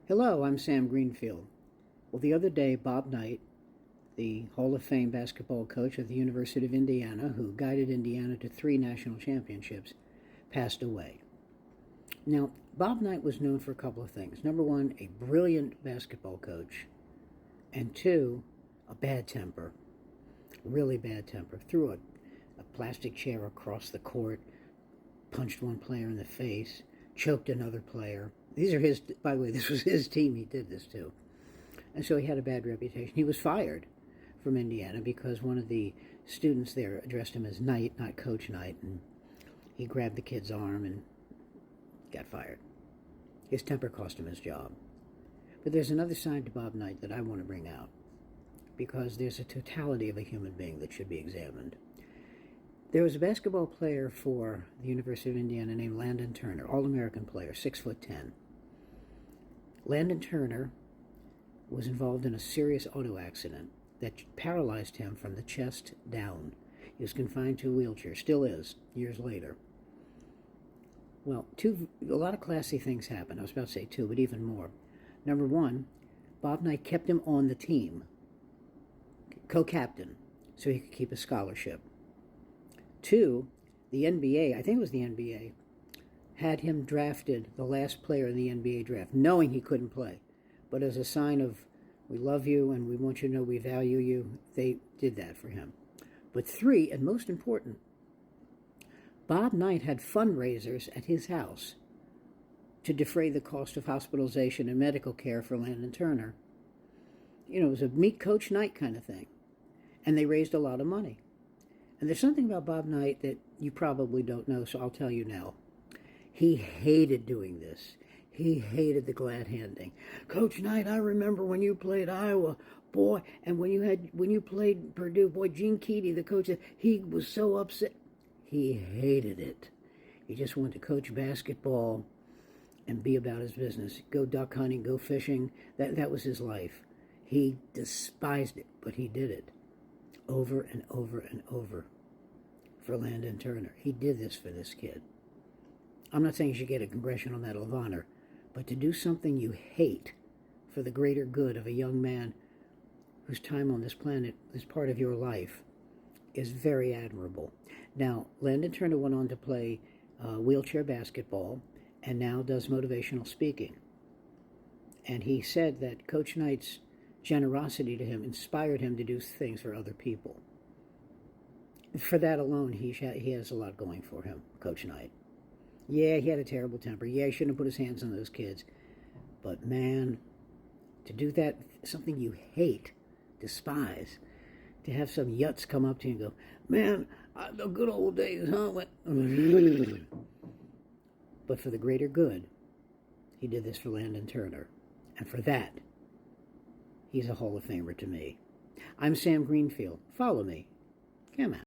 Hello, I'm Sam Greenfield. Well, the other day, Bob Knight, the Hall of Fame basketball coach of the University of Indiana, who guided Indiana to 3 national championships, passed away. Now, Bob Knight was known for a couple of things. Number one, a brilliant basketball coach, and two, a bad temper, really bad temper. Threw a plastic chair across the court, punched one player in the face, choked another player. These are his, by the way, this was his team he did this to. And so he had a bad reputation. He was fired from Indiana because one of the students there addressed him as Knight, not Coach Knight, and he grabbed the kid's arm and got fired. His temper cost him his job. But there's another side to Bob Knight that I want to bring out, because there's a totality of a human being that should be examined. There was a basketball player for the University of Indiana named Landon Turner, All-American player, 6'10". Landon Turner was involved in a serious auto accident that paralyzed him from the chest down. He was confined to a wheelchair, still is, years later. Well, a lot of classy things happened. I was about to say two, but even more. Number one, Bob Knight kept him on the team, co-captain, so he could keep his scholarship. Two, the NBA, I think it was the NBA, had him drafted the last player in the NBA draft, knowing he couldn't play. But as a sign of, we love you and we want you to know we value you, they did that for him. But three, and most important, Bob Knight had fundraisers at his house to defray the cost of hospitalization and medical care for Landon Turner. You know, it was a meet Coach Knight kind of thing. And they raised a lot of money. And there's something about Bob Knight that you probably don't know, so I'll tell you now. He hated doing this. He hated the glad handing. Coach Knight, I remember when you played Iowa, boy, and when you played Purdue, boy, Gene Keady, the coach, he was so upset. He hated it. He just wanted to coach basketball and be about his business. Go duck hunting, go fishing. That was his life. He despised it, but he did it over and over and over for Landon Turner. He did this for this kid. I'm not saying you should get a Congressional Medal of Honor, but to do something you hate for the greater good of a young man whose time on this planet is part of your life is very admirable. Now, Landon Turner went on to play wheelchair basketball and now does motivational speaking. And he said that Coach Knight's generosity to him inspired him to do things for other people. For that alone, he has a lot going for him, Coach Knight. Yeah, he had a terrible temper. Yeah, he shouldn't have put his hands on those kids. But man, to do that, something you hate, despise, to have some yuts come up to you and go, man, the good old days, huh? But for the greater good, he did this for Landon Turner. And for that, he's a Hall of Famer to me. I'm Sam Greenfield. Follow me. Come on.